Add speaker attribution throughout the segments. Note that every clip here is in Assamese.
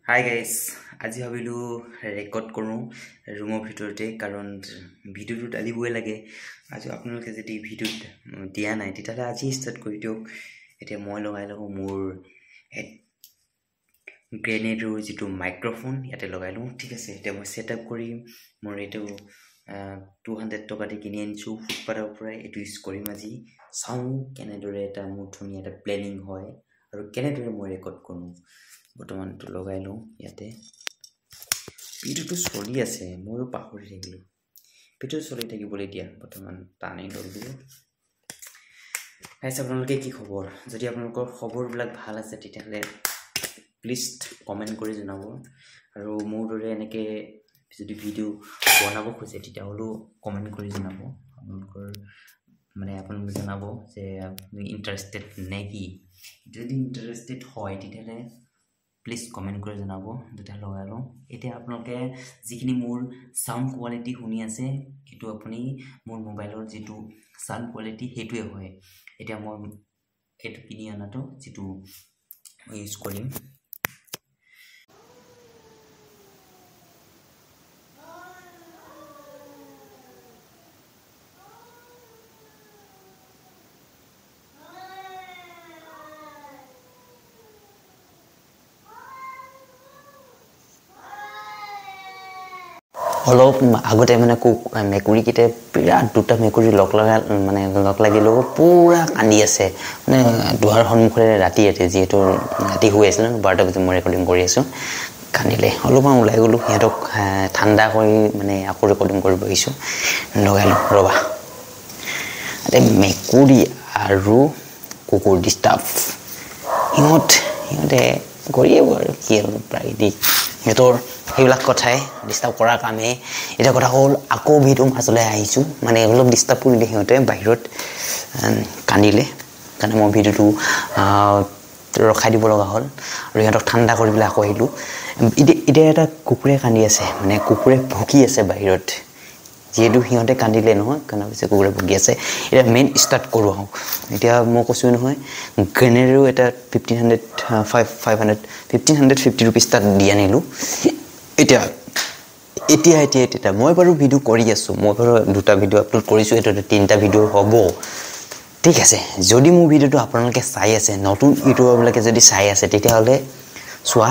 Speaker 1: হাই গাইজ আজি ভাবিলোঁ ৰেকৰ্ড কৰোঁ ৰুমৰ ভিতৰতে কাৰণ ভিডিঅ'টো ডালিবই লাগে আজি আপোনালোকে যদি ভিডিঅ'ত দিয়া নাই তেতিয়াহ'লে আজি ষ্টাৰ্ট কৰি দিয়ক এতিয়া মই লগাই লওঁ মোৰ গ্ৰেনেডৰ যিটো মাইক্ৰফোন ইয়াতে লগাই লওঁ ঠিক আছে এতিয়া মই ছেট আপ কৰিম মোৰ এইটো 200 টকা দি কিনি আনিছোঁ ফুটপাথৰ পৰাই এইটো ইউজ কৰিম আজি চাওঁ কেনেদৰে এটা মোৰ ধুনীয়া এটা প্লেনিং হয় আৰু কেনেদৰে মই ৰেকৰ্ড কৰোঁ বৰ্তমানটো লগাই লওঁ ইয়াতে ভিডিঅ'টো চলি আছে ময়ো পাহৰি থাকিলোঁ ভিডিঅ' চলি থাকিবলৈ দিয়া বৰ্তমান টানেই ল'লোঁ গাইজ আপোনালোকে কি খবৰ যদি আপোনালোকৰ খবৰবিলাক ভাল আছে তেতিয়াহ'লে প্লিজ কমেণ্ট কৰি জনাব আৰু মোৰ দৰে এনেকৈ যদি ভিডিঅ' বনাব খোজে তেতিয়াহ'লেও কমেণ্ট কৰি জনাব আপোনালোকৰ আপোনালোকে জনাব যে আপুনি ইণ্টাৰেষ্টেড নে কি যদি ইণ্টাৰেষ্টেড হয় তেতিয়াহ'লে প্লিজ কমেণ্ট কৰি জনাব তেতিয়া লগাই লওঁ এতিয়া আপোনালোকে যিখিনি মোৰ সাউণ্ড কোৱালিটি শুনি আছে এইটো আপুনি মোৰ মোবাইলৰ যিটো সাউণ্ড কোৱালিটি সেইটোৱে হয় এতিয়া মই এইটো কিনি আনাটো যিটো ইউজ কৰিম অলপ আগতে মেকুৰীকেইটা বিৰাট দুটা মেকুৰী লগ লাগিলেও পুৰা কান্দি আছে দুৱাৰ সন্মুখৰে ৰাতি যিহেতু ৰাতি হৈ আছিল 12টা বজাত মই ৰেকৰ্ডিং কৰি আছোঁ কান্দিলে অলপমান ওলাই গ'লোঁ সিহঁতক ঠাণ্ডা কৰি আকৌ ৰেকৰ্ডিং কৰিব আহিছোঁ লগালোঁ ৰ'বা এতিয়া মেকুৰী আৰু কুকুৰ ডিষ্টাৰ্ব সিহঁতে কৰিয়ে আৰু কি আৰু প্ৰাকৃতিক সিহঁতৰ সেইবিলাক কথাই ডিষ্টাৰ্ব কৰাৰ কাৰণে এটা কথা হ'ল আকৌ ভিডিঅ' মাজলৈ আহিছোঁ অলপ ডিষ্টাৰ্ব কৰিলে সিহঁতে বাহিৰত কান্দিলে কাৰণে মই ভিডিঅ'টো ৰখাই দিব লগা হ'ল আৰু সিহঁতক ঠাণ্ডা কৰি পেলাই আকৌ আহিলোঁ এতিয়া এটা কুকুৰে কান্দি আছে কুকুৰে ভুকি আছে বাহিৰত যিহেতু সিহঁতে কান্দিলে নহয় কাৰণে কুকুৰে ভুকি আছে এতিয়া মেইন ষ্টাৰ্ট কৰোঁ আহোঁ এতিয়া মই কৈছোঁ নহয় গ্ৰেনেডৰো এটা 1550 ৰুপিজ তাত দি আনিলোঁ এতিয়া মই বাৰু ভিডিঅ' কৰি আছোঁ মই বাৰু দুটা ভিডিঅ' আপলোড কৰিছোঁ এইটো 3টা ভিডিঅ' হ'ব ঠিক আছে যদি মোৰ ভিডিঅ'টো আপোনালোকে চাই আছে নতুন ইউটিউবাৰবিলাকে যদি চাই আছে তেতিয়াহ'লে চোৱা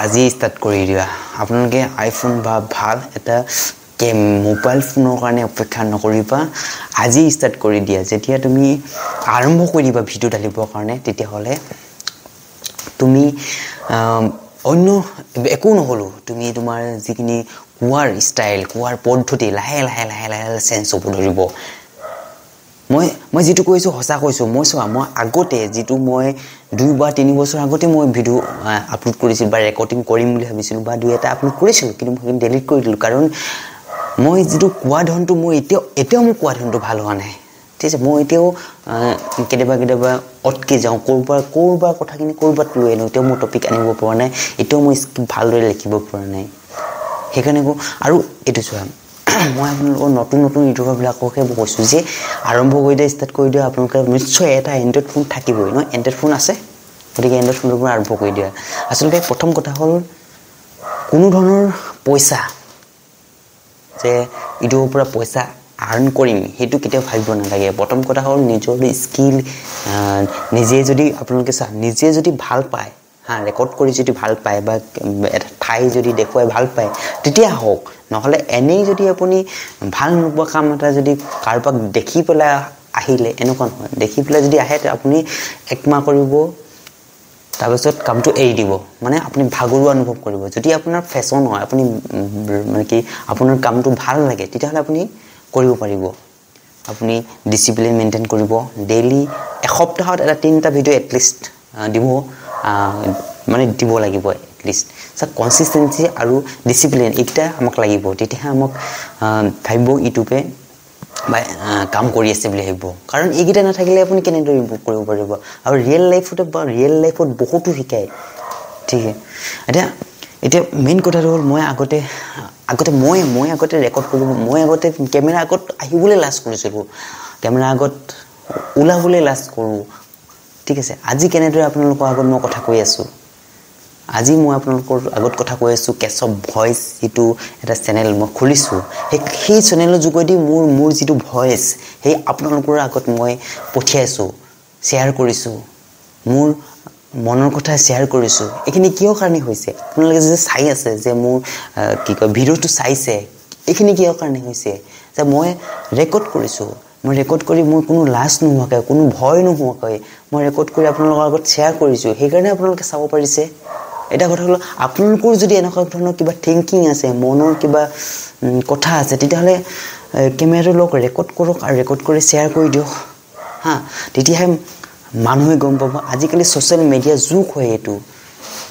Speaker 1: আজি ষ্টাৰ্ট কৰি দিয়া আপোনালোকে আইফোন বা ভাল এটা মোবাইল ফোনৰ কাৰণে অপেক্ষা নকৰিবা আজি ষ্টাৰ্ট কৰি দিয়া যেতিয়া তুমি আৰম্ভ কৰি দিবা ভিডিঅ' ঢালিবৰ কাৰণে তেতিয়াহ'লে তুমি অন্য একো নহ'লেও তুমি তোমাৰ যিখিনি কোৱাৰ ষ্টাইল কোৱাৰ পদ্ধতি লাহে চেঞ্জ হ'ব ধৰিব মই যিটো কৈছোঁ সঁচা কৈছোঁ মই আগতে যিটো মই 2 বা 3 বছৰ আগতে মই ভিডিঅ' আপলোড কৰিছিলোঁ বা ৰেকৰ্ডিং কৰিম বুলি ভাবিছিলোঁ বা 2 এটা আপলোড কৰিছিলোঁ কিন্তু মই ডিলিট কৰি দিলোঁ কাৰণ মই যিটো কোৱা ধৰণটো মই এতিয়াও মোৰ কোৱা ধৰণটো ভাল হোৱা নাই ঠিক আছে মই এতিয়াও কেতিয়াবা অটকি যাওঁ ক'ৰবাৰ কথাখিনি ক'ৰবাত লৈ আনো এতিয়াও মোৰ টপিক আনিব পৰা নাই এতিয়াও মই ভালদৰে লিখিব পৰা নাই সেইকাৰণে আৰু এইটো চোৱা মই আপোনালোকৰ নতুন ইউটিউবাৰবিলাককে কৈছোঁ যে আৰম্ভ কৰি দিয়া ষ্টাৰ্ট কৰি দিয়া আপোনালোকে নিশ্চয় এটা এণ্ড্ৰইড ফোন থাকিবই নহয় এণ্ড্ৰইড ফোন আছে গতিকে এণ্ড্ৰইড ফোনৰ পৰা আৰম্ভ কৰি দিয়া আচলতে প্ৰথম কথা হ'ল কোনো ধৰণৰ পইচা যে ইউটিউবৰ পৰা পইচা আৰ্ণ কৰিম সেইটো কেতিয়াও ভাবিব নালাগে প্ৰথম কথা হ'ল নিজৰ স্কিল নিজে যদি আপোনালোকে নিজে যদি ভাল পায় ৰেকৰ্ড কৰি যদি ভাল পায় বা এটা ঠাই যদি দেখুৱাই ভাল পায় তেতিয়া হওক নহ'লে এনেই যদি আপুনি ভাল নোপোৱা কাম এটা যদি কাৰোবাক দেখি পেলাই আহিলে এনেকুৱা নহয় দেখি পেলাই যদি আহে আপুনি 1 মাহ কৰিব তাৰপিছত কামটো এৰি দিব আপুনি ভাগৰুৱা অনুভৱ কৰিব যদি আপোনাৰ ফেশ্বন হয় আপুনি কি আপোনাৰ কামটো ভাল লাগে তেতিয়াহ'লে আপুনি কৰিব পাৰিব আপুনি ডিসিপ্লিন মেইনটেইন কৰিব ডেইলি এসপ্তাহত এটা 3টা ভিডিঅ' এটলিষ্ট দিব দিব লাগিব এটলিষ্ট কনসিস্টেন্সি আৰু ডিসিপ্লিন এইটা আমাক লাগিব তেতিয়াহে আমাক ভাবিব ইউটিউবে কাম কৰি আছে বুলি ভাবিব কাৰণ এইকেইটা নাথাকিলে আপুনি কেনেদৰে ইমপ্ৰুভ কৰিব পাৰিব আৰু ৰিয়েল লাইফত বহুতো শিকায় ঠিক আছে এতিয়া মেইন কথাটো হ'ল মই আগতে ৰেকৰ্ড কৰিব মই আগতে কেমেৰা আগত আহিবলৈ লাজ কৰিছিলোঁ কেমেৰা আগত ওলাবলৈ লাজ কৰোঁ ঠিক আছে আজি কেনেদৰে আপোনালোকৰ আগত মই কথা কৈ আছোঁ আজি মই আপোনালোকৰ আগত কথা কৈ আছোঁ কেশৱ ভইচ যিটো এটা চেনেল মই খুলিছোঁ সেই চেনেলৰ যোগেদি মোৰ যিটো ভইচ সেই আপোনালোকৰ আগত মই পঠিয়াইছোঁ শ্বেয়াৰ কৰিছোঁ মোৰ মনৰ কথা শ্বেয়াৰ কৰিছোঁ এইখিনি কিয় কাৰণে হৈছে আপোনালোকে যে চাই আছে যে মোৰ কি কয় ভিডিঅ'টো চাইছে এইখিনি কিয় কাৰণে হৈছে যে মই ৰেকৰ্ড কৰিছোঁ মই ৰেকৰ্ড কৰি মোৰ কোনো লাজ নোহোৱাকৈ কোনো ভয় নোহোৱাকৈ মই ৰেকৰ্ড কৰি আপোনালোকৰ আগত শ্বেয়াৰ কৰিছোঁ সেইকাৰণে আপোনালোকে চাব পাৰিছে এটা কথা হলো আপোনালোকৰ যদি এনেকুৱা ধৰণৰ কিবা থিংকিং আছে মনৰ কিবা কথা আছে তেতিয়াহলে কেমেৰাটো লওক ৰেকৰ্ড কৰক আৰু ৰেকৰ্ড কৰি শ্বেয়াৰ কৰি দিয়ক হা তেতিয়াহে মানুহে গম পাব আজিকালি সোশ্যাল মিডিয়া যুগ হয় এটো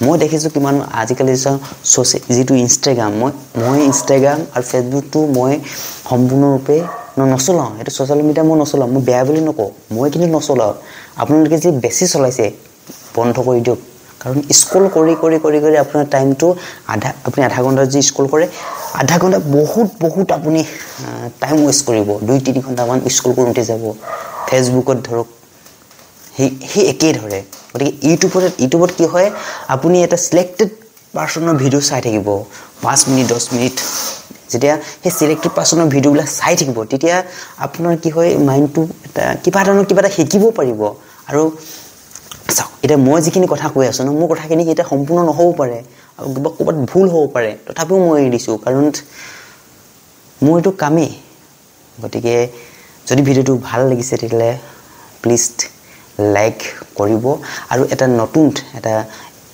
Speaker 1: মই দেখিছো কিমান আজিকালি যিটো ইনষ্টাগ্ৰাম মই ইনষ্টাগ্ৰাম আৰু ফেচবুকটো মই সম্পূৰ্ণৰূপে নচলাও এটো সোশ্যাল মিডিয়া মই নচলাও মই বেয়া বুলি নকওঁ মই কিন্তু নচলাও আপোনালোকে যে বেছি চলাইছে বন্ধ কৰি দিয়ক কাৰণ স্ক্ৰল কৰি আপোনাৰ টাইমটো আপুনি আধা ঘণ্টা যে স্ক্ৰল কৰে আধা ঘণ্টা বহুত আপুনি টাইম ওয়েষ্ট কৰিব 2-3 ঘণ্টা মান স্ক্ৰল কৰোঁতে যাব ফেচবুকত ধৰক হে একেই ধৰে গতিকে ইউটিউবত কি হয় আপুনি এটা সিলেক্টেড পাৰ্সনৰ ভিডিও চাই থাকিব 5 মিনিট 10 মিনিট যেতিয়া হে সিলেক্টেড পাৰ্সনৰ ভিডিওবিলাক চাই থাকিব তেতিয়া আপোনাৰ কি হয় মাইন্ডটো এটা কিবা এটা শিকিব পাৰিব আৰু এটা মই যিখিনি কথা কৈ আছো ন মোৰ কথাখিনি এটা সম্পূৰ্ণ নহব পাৰে আৰু কিবা ক'বাত ভুল হ'ব পাৰে তথাপিও মই দিছো কাৰণ মোৰ এটো কামে গতিকে যদি ভিডিওটো ভাল লাগিছে তেতিয়ালে প্লিজ লাইক কৰিব আৰু এটা নতুন এটা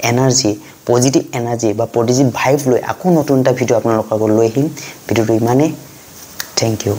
Speaker 1: এনাৰ্জি পজিটিভ এনাৰ্জি বা পজিটিভ ভাইব লৈ আকৌ নতুন এটা ভিডিও আপোনালোকৰ আগত লৈ আহিম ভিডিওটো ইমানে থ্যাংক ইউ